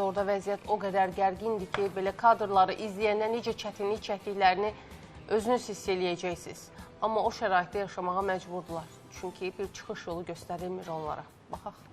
Orada vəziyyət o qədər gərgindir ki, belə kadrları izləyəndə necə çətinlik çəkdiklərini özünüz hiss eləyəcəksiniz. Amma o şəraitdə yaşamağa məcburdular. Çünki bir çıxış yolu göstərilmir onlara. Baxaq.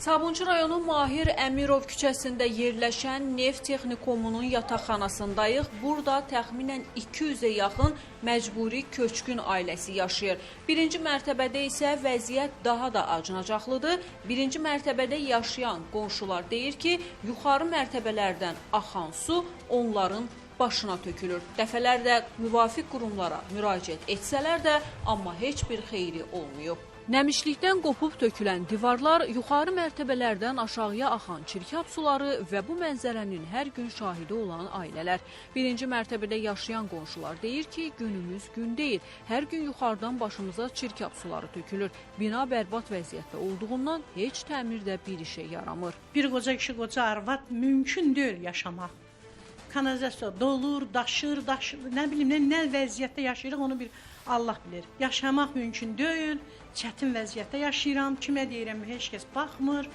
Sabunçu rayonu Mahir Əmirov küçəsində yerləşən Neft Texnikomunun yataqxanasındayıq. Burada təxminən 200-ə yaxın məcburi köçkün ailəsi yaşayır. Birinci mərtəbədə isə vəziyyət daha da acınacaqlıdır. Birinci mərtəbədə yaşayan qonşular deyir ki, yuxarı mərtəbələrdən axan su onların başına tökülür. Dəfələrlə müvafiq qurumlara müraciət etsələr də, amma heç bir xeyri olmayıb. Nəmişlikdən qopub tökülən divarlar, yuxarı mərtəbələrdən aşağıya axan çirkab suları və bu mənzərənin hər gün şahidi olan ailələr. Birinci mərtəbədə yaşayan qonşular deyir ki, günümüz gün deyil. Hər gün yuxarıdan başımıza çirkab suları tökülür. Bina bərbad vəziyyətdə olduğundan heç təmirdə bir işə yaramır. Bir qoca kişi, qoca arvad mümkün deyil yaşamaq. Kanalizasiya dolur, daşır, nə bilim, nə vəziyyətdə yaşayırıq onu bir Allah bilir. Yaşamaq mümkün deyil, çətin vəziyyətdə yaşayıram, kimə deyirəm, heç kəs baxmır,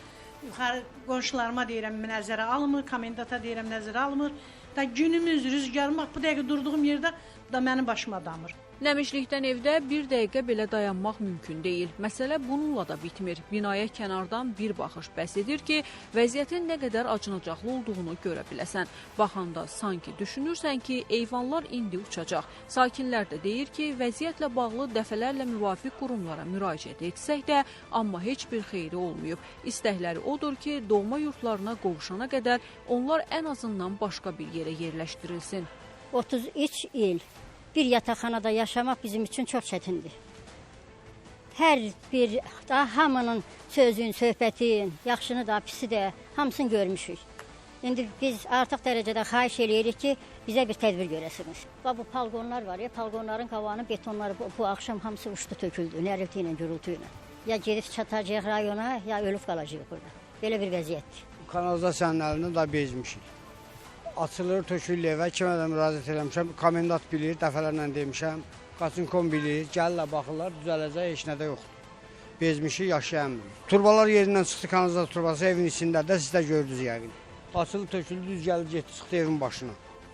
yuxarı qonşularıma deyirəm, nəzərə almır, komendata deyirəm, nəzərə almır. Da günümüz, rüzgarmaq, bu dəqiqə durduğum yerdə da mənim başıma damır. Nəmişlikdən evdə bir dəqiqə belə dayanmaq mümkün deyil. Məsələ bununla da bitmir. Binaya kənardan bir baxış bəs edir ki, vəziyyətin nə qədər acınacaqlı olduğunu görə biləsən. Baxanda sanki düşünürsən ki, eyvanlar indi uçacaq. Sakinlər də deyir ki, vəziyyətlə bağlı dəfələrlə müvafiq qurumlara müraciət etsək də, amma heç bir xeyri olmayıb. İstəkləri odur ki, doğma yurtlarına qovuşana qədər onlar ən azından başqa bir yerə yerləşdirilsin. 33 il bir yataqxanada yaşamaq bizim üçün çox çətindir. Hər bir, daha hamının sözün, söhbətin, yaxşını da, pisi də, hamısını görmüşük. İndi biz artıq dərəcədə xahiş eləyirik ki, bizə bir tədbir görəsiniz. Bu palqonlar var ya, palqonların qavanı, betonları bu axşam hamısı uçdu, töküldü, nərəti ilə, gürültü ilə. Ya gedib çatacaq rayona, ya ölüb qalacaq burada. Belə bir vəziyyətdir. Kanalizasiyanın əlini də bezmişik. Açılır, tökülür evə, kimə də müraciət eləmişəm, komendant bilir, dəfələrlə demişəm, qaçınkom bilir, gəlirlər, baxırlar, düzələcək, heç nədə yoxdur. Bezmişik, yaşayamır. Turbalar yerindən çıxdı, kanalizasiya turbası evin içindədir, siz də gördünüz yəqin. Açılır, töküldü, düz gəldi, getdi, çıxdı evin başına.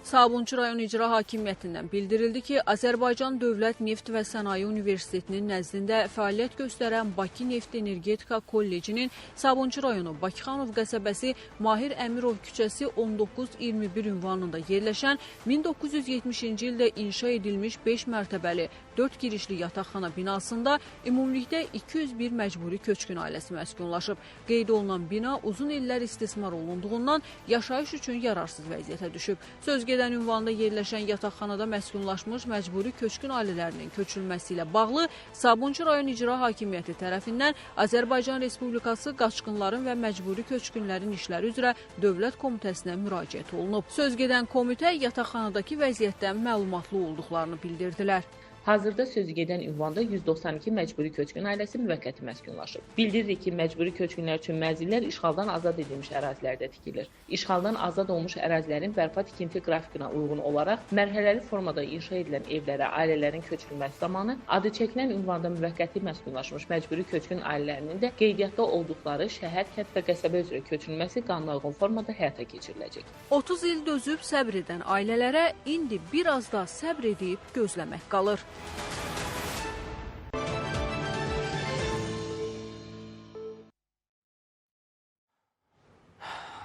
Sabunçu rayon İcra Hakimiyyətindən bildirildi ki, Azərbaycan Dövlət Neft və Sənaye Universitetinin nəzdində fəaliyyət göstərən Bakı Neft Energetika Kollecinin Sabunçu rayonu Bakıxanov qəsəbəsi Mahir Əmirov küçəsi 19-21 ünvanında yerləşən 1970-ci ildə inşa edilmiş 5 mərtəbəli 4 girişli yataqxana binasında ümumilikdə 201 məcburi köçkün ailəsi məskunlaşıb. Qeyd olunan bina uzun illər istismar olunduğundan yaşayış üçün yararsız vəziyyətə düşüb. Söz gedən ünvanda yerləşən yataqxanada məskunlaşmış məcburi köçkün ailələrinin köçülməsi ilə bağlı Sabunçu rayon İcra Hakimiyyəti tərəfindən Azərbaycan Respublikası Qaçqınların və Məcburi Köçkünlərin İşləri üzrə Dövlət Komitəsinə müraciət olunub. Söz gedən komitə yataqxanadakı vəziyyətdən məlumatlı olduqlarını bildirdilər. Hazırda sözü gedən ünvanda 192 məcburi köçkün ailəsi müvəqqəti məskunlaşıb. Bildiririk ki, məcburi köçkünlər üçün mənzillər işğaldan azad edilmiş ərazilərdə tikilir. İşğaldan azad olmuş ərazilərin bərpa tikinti qrafikinə uyğun olaraq mərhələli formada inşa edilən evlərə ailələrin köçürülməsi zamanı adı çəkilən ünvanda müvəqqəti məskunlaşmış məcburi köçkün ailələrinin də qeydiyyatda olduqları şəhər, kənd və qəsəbə üzrə köçürülməsi qanuna uyğun formada həyata keçiriləcək. 30 il dözüb səbr edən ailələrə indi biraz da səbr edib gözləmək qalır.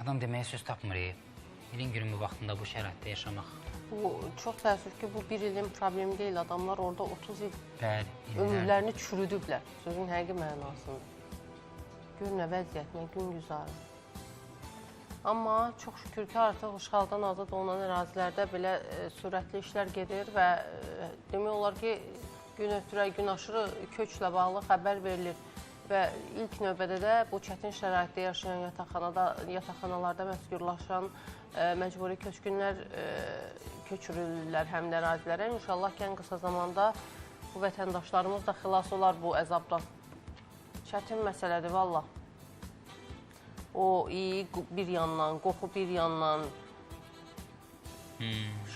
Adam deməyə söz tapmır. İlin günümü vaxtında bu şəraitdə yaşamaq. Bu çox təəssüf ki, bu bir ilin problemi deyil. Adamlar orada 30 il ömürlərini çürüdüblər. Sözün həqiqi mənasında. Gör nə vəziyyətlə gün güzarı. Amma çox şükür ki, artıq işğaldan azad olunan ərazilərdə belə sürətli işlər gedir və demək olar ki, gün ötürə, gün aşırı köçlə bağlı xəbər verilir və ilk növbədə də bu çətin şəraitdə yaşayan yataqxanalarda məskunlaşan məcburi köçkünlər köçürülürlər həmin ərazilərə. İnşallah ki, ən qısa zamanda bu vətəndaşlarımız da xilas olar bu əzabdan. Çətin məsələdir, valla. O iyi bir yandan, qoxu bir yandan.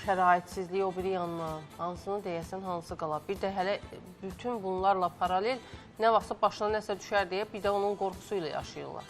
şəraitsizliyi o biri yandan, hansını deyəsən, hansı qala. Bir də hələ bütün bunlarla paralel nə vaxtsa başına nəsə düşər deyə bir də onun qorxusu ilə yaşayırlar.